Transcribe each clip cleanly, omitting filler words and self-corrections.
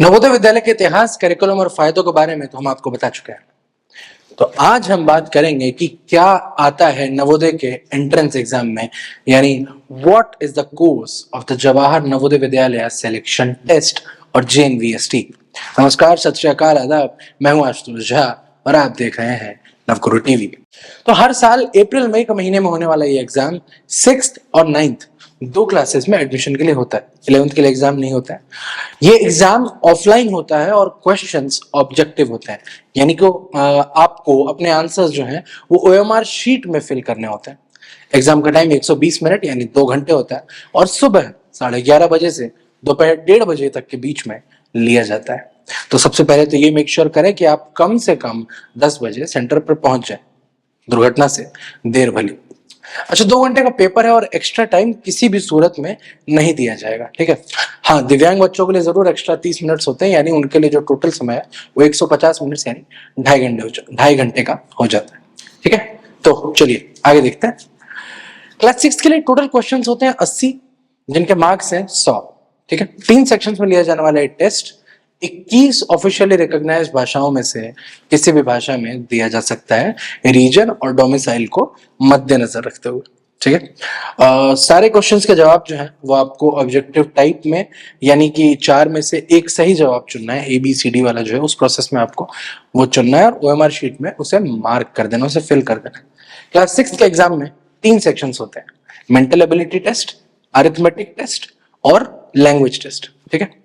नवोदय विद्यालय के इतिहास, करिकुलम और फायदों के बारे में तो हम आपको बता चुके हैं। तो आज हम बात करेंगे कि क्या आता है नवोदय के एंट्रेंस एग्जाम में, यानी what is the course of the Jawahar Navodaya Vidyalaya selection test और JNVST। नमस्कार, सत श्री अकाल, आदाब। मैं हूं आशुतोष झा और आप देख रहे हैं नवगुरु टीवी। तो हर साल अप्रैल मई के महीने में होने वाला ये एग्जाम 6th और 9th दो क्लासेस में एडमिशन के लिए होता है। 11th के लिए एग्जाम नहीं होता है। ये एग्जाम ऑफलाइन होता है और क्वेश्चंस ऑब्जेक्टिव होते हैं, यानी कि आपको अपने आंसर्स जो हैं वो OMR शीट में फिल करने होते हैं। एग्जाम का टाइम 120 मिनट यानी 2 घंटे होता है और सुबह 11:30 बजे से दोपहर 1:30 बजे तक के बीच में लिया जाता है। तो सबसे पहले तो ये मेक श्योर करें कि आप कम से कम 10 बजे सेंटर पर पहुंच जाए, दुर्घटना से देर भली। अच्छा, 2 घंटे का पेपर है और एक्स्ट्रा टाइम किसी भी सूरत में नहीं दिया जाएगा, ठीक है। हाँ, दिव्यांग बच्चों के लिए जरूर एक्स्ट्रा 30 मिनट्स होते हैं, यानी उनके लिए जो टोटल समय है वो 150 मिनट्स यानी 2.5 घंटे का हो जाता है, ठीक है। तो चलिए आगे देखते हैं। क्लास 6 के लिए टोटल क्वेश्चंस होते हैं 80, जिनके मार्क्स हैं 100, ठीक है। 3 सेक्शंस में लिया जाने वाला ये टेस्ट 21 ऑफिशियली रिकॉग्नाइज्ड भाषाओं में से किसी भी भाषा में दिया जा सकता है, रीजन और डोमिसाइल को मद्देनजर रखते हुए, ठीक है। सारे क्वेश्चंस के जवाब जो है वो आपको ऑब्जेक्टिव टाइप में, यानी कि 4 में से एक सही जवाब चुनना है। ABCD वाला जो है उस प्रोसेस में आपको वो चुनना है और OMR शीट में उसे मार्क कर देना, उसे फिल कर देना। क्लास 6 के एग्जाम में 3 सेक्शंस होते हैं, mental ability test, arithmetic test और लैंग्वेज टेस्ट, ठीक है।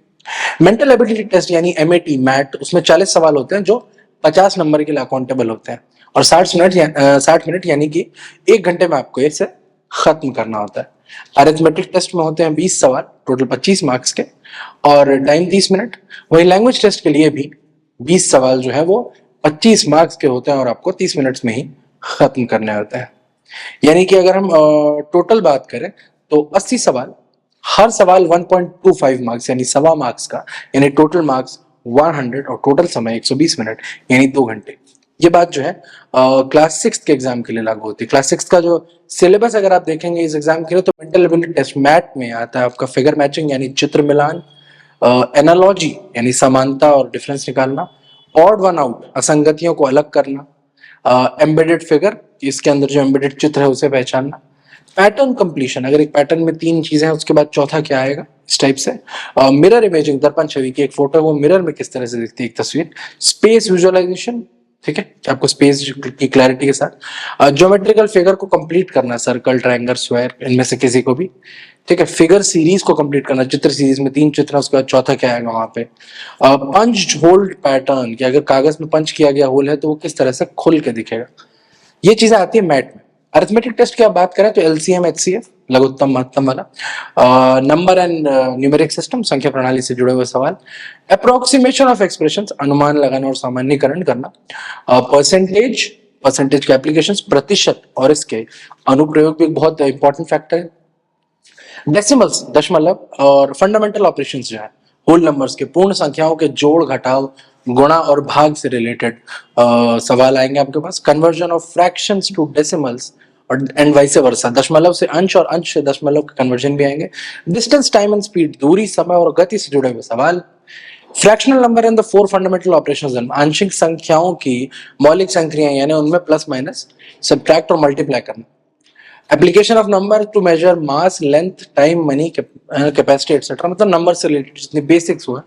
मेंटल एबिलिटी टेस्ट यानी MAT मैट, उसमें 40 सवाल होते हैं जो 50 नंबर के लिए अकाउंटेबल होते हैं और 60 मिनट यानी कि 1 घंटे में आपको इसे खत्म करना होता है। अरिथमेटिक टेस्ट में होते हैं 20 सवाल, टोटल 25 मार्क्स के, और टाइम 30 मिनट। वही लैंग्वेज टेस्ट के लिए भी 20 सवाल जो है वो 25 मार्क्स के होते हैं और आपको 30 मिनट्स में ही खत्म करने होता है। यानी कि अगर हम टोटल बात करें तो 80 सवाल, हर सवाल 1.25 मार्क्स यानी 1.25 मार्क्स का, यानी टोटल मार्क्स 100 और टोटल समय 120 मिनट यानी 2 घंटे। ये बात जो है क्लास 6 के एग्जाम के लिए लागू होती है। क्लास 6 का जो सिलेबस अगर आप देखेंगे इस एग्जाम के लिए, तो मेंटल एबिलिटी टेस्ट मैट में आता है आपका फिगर मैचिंग यानी चित्र मिलान, एनालॉजी यानी समानता और डिफरेंस निकालना, ऑड वन आउट असंगतियों को अलग करना, एम्बेडेड फिगर, इसके अंदर जो एम्बेडेड चित्र है उसे पहचानना, पैटर्न कंप्लीशन, अगर एक पैटर्न में 3 चीजें हैं उसके बाद चौथा क्या आएगा, इस टाइप से। मिरर इमेजिंग, दर्पण छवि की एक फोटो है वो मिरर में किस तरह से दिखती है एक तस्वीर, स्पेस विजुअलाइजेशन, ठीक है, आपको स्पेस की क्लैरिटी के साथ, ज्योमेट्रिकल फिगर को कंप्लीट करना, सर्कल, ट्रायंगल, स्क्वायर, इनमें से किसी को भी, ठीक है। फिगर सीरीज को कंप्लीट करना, चित्र सीरीज में 3 चित्र, उसके बाद चौथा क्या आएगा वहां पे, पंच होल्ड पैटर्न, कि अगर कागज में पंच किया गया होल है तो वो किस तरह से खुल के दिखेगा। ये चीजें आती है मैट में। अरिथमेटिक टेस्ट की आप बात करें तो LCM HCF, लघुत्तम महत्तम वाला, नंबर एंड न्यूमेरिक सिस्टम, संख्या प्रणाली से जुड़े हुए सवाल, अप्रोक्सीमेशन ऑफ एक्सप्रेशंस, अनुमान लगाना और सामान्यीकरण करना, परसेंटेज के एप्लीकेशंस, प्रतिशत और इसके अनुप्रयोग भी बहुत इंपॉर्टेंट फैक्टर है, डेसिमल्स, दशमलव, और फंडामेंटल ऑपरेशंस जो है होल नंबर्स के, पूर्ण संख्याओं के जोड़ घटाव गुणा और भाग से रिलेटेड सवाल आएंगे आपके पास, conversion of fractions to decimals और एंड वाइस वर्सा, दशमलव से अंश और अंश से दशमलव के कन्वर्जन भी आएंगे, डिस्टेंस, टाइम एंड स्पीड, दूरी, समय और गति से जुड़े हुए सवाल, fractional number and the 4 fundamental operations, आंशिक संख्याओं की मौलिक संक्रियाएं यानी उनमें प्लस माइनस, सब्ट्रैक्ट और मल्टीप्लाई करना, application of number to measure mass, length, time, money, capacity etcetera, मतलब नंबर से रिलेटेड जितने बेसिक्स हुआ,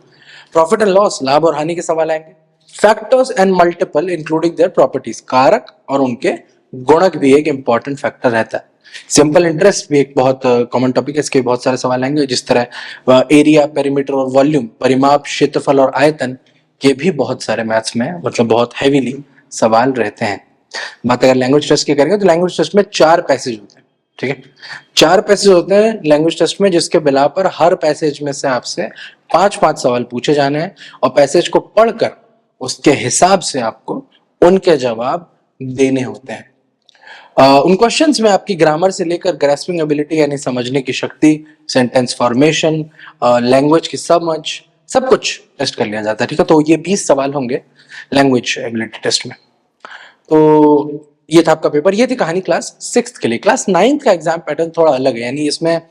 प्रॉफिट एंड लॉस, लाभ और हानि के सवाल आएंगे, factors and multiple including their properties, कारक और उनके गुणक भी एक इंपॉर्टेंट फैक्टर रहता है। सिंपल इंटरेस्ट भी एक बहुत कॉमन टॉपिक है, इसके बहुत सारे सवाल आएंगे, जिस तरह एरिया, पेरीमीटर और वॉल्यूम, परिमाप, क्षेत्रफल और आयतन के भी बहुत सारे मैथ्स में मतलब बहुत हैवीली सवाल रहते हैं। बात अगर लैंग्वेज टेस्ट की करेंगे तो लैंग्वेज टेस्ट में 4 पैसेज होते हैं, ठीक है। 4 पैसेज होते हैं लैंग्वेज टेस्ट में, जिसके बिला पर हर पैसेज में से आपसे 5-5 सवाल पूछे जाने हैं और पैसेज को पढ़कर उसके हिसाब से आपको उनके जवाब देने होते हैं। उन क्वेश्चंस में आपकी ग्रामर से लेकर ग्रास्पिंग एबिलिटी यानी समझने की शक्ति, सेंटेंस फॉर्मेशन, लैंग्वेज की समझ, सब कुछ टेस्ट कर लिया जाता है, ठीक है। तो ये 20 सवाल होंगे लैंग्वेज एबिलिटी टेस्ट में। तो ये था आपका पेपर, ये थी कहानी क्लास 6 के लिए। क्लास 9 का एग्जाम पैटर्न थोड़ा अलग है, यानी इसमें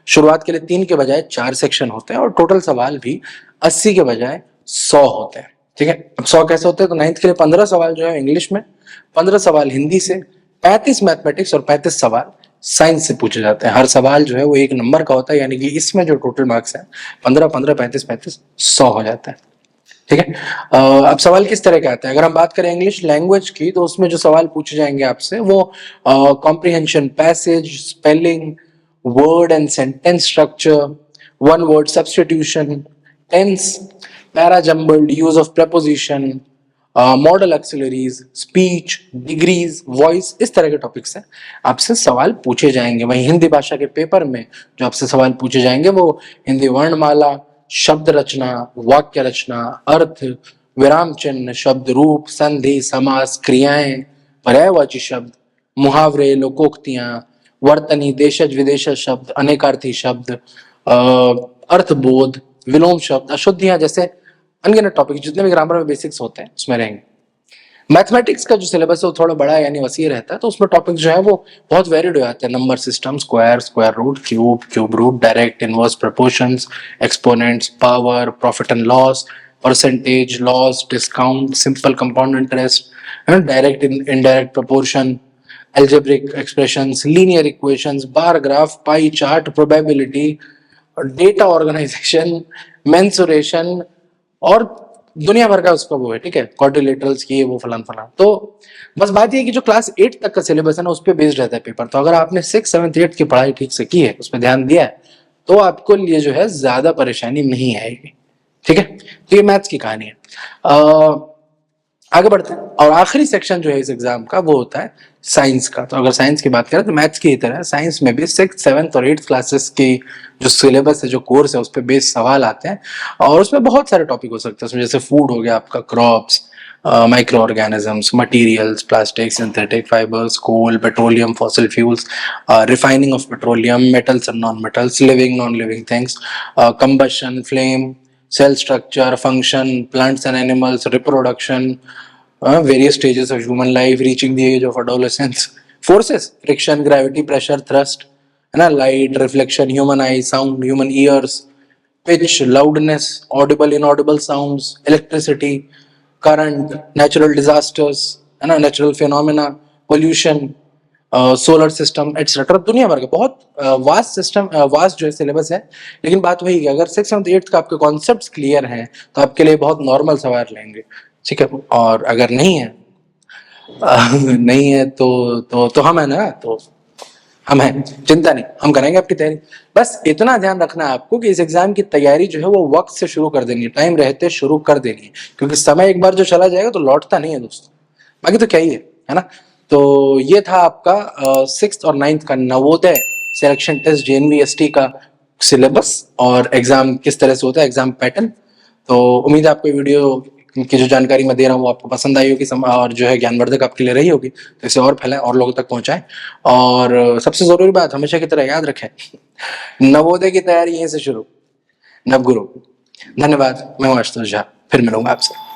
शुरुआत के लिए 3 के बजाय 4 सेक्शन होते हैं और टोटल सवाल भी 80 के बजाय 100 होते हैं। ठीक है, अब 100 कैसे होते हैं? तो 9th के लिए 15 सवाल जो है इंग्लिश में, 15 सवाल हिंदी से, 35 मैथमेटिक्स और 35 सवाल साइंस से पूछे जाते हैं। हर सवाल जो है वो 1 नंबर का होता है, यानी कि इसमें जो टोटल मार्क्स है 15 15 35 35 100 हो जाता है। ठीक है, अब सवाल किस तरह के आते हैं? अगर हम बात करें इंग्लिश लैंग्वेज की, तो उसमें जो सवाल पूछे जाएंगे आपसे वो comprehension, passage, spelling, word and sentence structure, one word substitution, tense, para jumbled, use of preposition, modal auxiliaries, speech, degrees, voice, इस तरह के टॉपिक्स हैं आपसे सवाल पूछे जाएंगे। वहीं हिंदी भाषा के पेपर में जो आपसे सवाल पूछे जाएंगे वो हिंदी वर्णमाला, शब्द रचना, वाक्य रचना, अर्थ, विराम चिन्ह, शब्द रूप, संधि, समास, क्रियाएं, पर्यायवाची शब्द, मुहावरे, लोकोक्तियां, वर्तनी, देशज विदेशज शब्द, अनेकार्थी शब्द, अर्थबोध, विलोम शब्द, अशुद्धियां, जैसे अनगिनत टॉपिक जितने भी ग्रामर में बेसिक्स होते हैं उसमें रहेंगे। मैथमेटिक्स का जो सिलेबस है वो थोड़ा बड़ा यानी वसी रहता है, तो उसमें टॉपिक जो है वो बहुत वेरिड हो जाते हैं। Number system, square, square root, cube, cube root, direct, inverse, proportions, exponents, power, profit and loss, percentage, loss, discount, simple compound interest, direct indirect proportion, algebraic expressions, linear equations, bar graph, pie chart, probability, data organization, mensuration और दुनिया भर का उसका वो है। ठीक है, quadrilaterals की वो फलान फलान। तो बस बात ये है कि जो क्लास 8 तक का सिलेबस है ना उस पर बेस्ड रहता है पेपर। तो अगर आपने 6, 7, 8 की पढ़ाई ठीक से की है, उस पर ध्यान दिया है, तो आपको लिए जो है ज्यादा परेशानी नहीं आएगी। ठीक है, तो ये मैथ्स की कहानी है। आगे बढ़ते हैं और आखिरी सेक्शन जो है इस एग्जाम का वो होता है साइंस का। तो अगर साइंस की बात करें तो मैथ्स की ही तरह साइंस में भी 6, 7 और 8 क्लासेस की जो सिलेबस है, जो कोर्स है, उस पर बेस्ड सवाल आते हैं और उसमें बहुत सारे टॉपिक हो सकते हैं। उसमें जैसे फूड हो गया आपका, crops, micro organisms, materials, plastic, synthetic fibres, coal, petroleum, fossil fuels, refining of petroleum, metals and non metals, living non living things, combustion, flame, cell structure, function, plants and animals, reproduction, various stages of human life reaching the age of adolescence, forces, friction, gravity, pressure, thrust, है ना, light, reflection, human eye, sound, human ears, pitch, loudness, audible, inaudible sounds, electricity, current, natural disasters, है ना, natural phenomena, pollution, solar system etcetera, दुनिया भर के बहुत vast system, vast जो है सिलेबस है। लेकिन बात वही है, अगर 6 और 8 का आपके कॉन्सेप्ट्स क्लियर हैं तो आपके लिए बहुत नॉर्मल सवाल लेंगे। ठीक है, और अगर नहीं है नहीं है तो हम है ना, तो हम हैं, चिंता नहीं, हम करेंगे आपकी तैयारी। बस इतना ध्यान रखना है आपको कि इस एग्जाम की तैयारी जो है वो वक्त से शुरू कर देनी है, टाइम रहते शुरू कर देनी है, क्योंकि समय एक बार जो चला जाएगा तो लौटता नहीं है दोस्तों। बाकी तो क्या ही है ना। तो ये था आपका 6th और 9th का नवोदय सिलेक्शन टेस्ट JNV-ST का सिलेबस और एग्जाम किस तरह से होता है, एग्जाम पैटर्न। तो उम्मीद है आपको वीडियो की जो जानकारी मैं दे रहा हूँ आपको पसंद आई होगी और जो है ज्ञानवर्धक आपके लिए रही होगी। तो इसे और फैलाएं और लोगों तक पहुंचाएं। और सबसे जरूरी बात हमेशा की तरह याद रखें, नवोदय की तैयारी यहीं से शुरू। नवगुरु। धन्यवाद, मैं हूं आशुतोष झा, फिर मिलूंगा आपसे।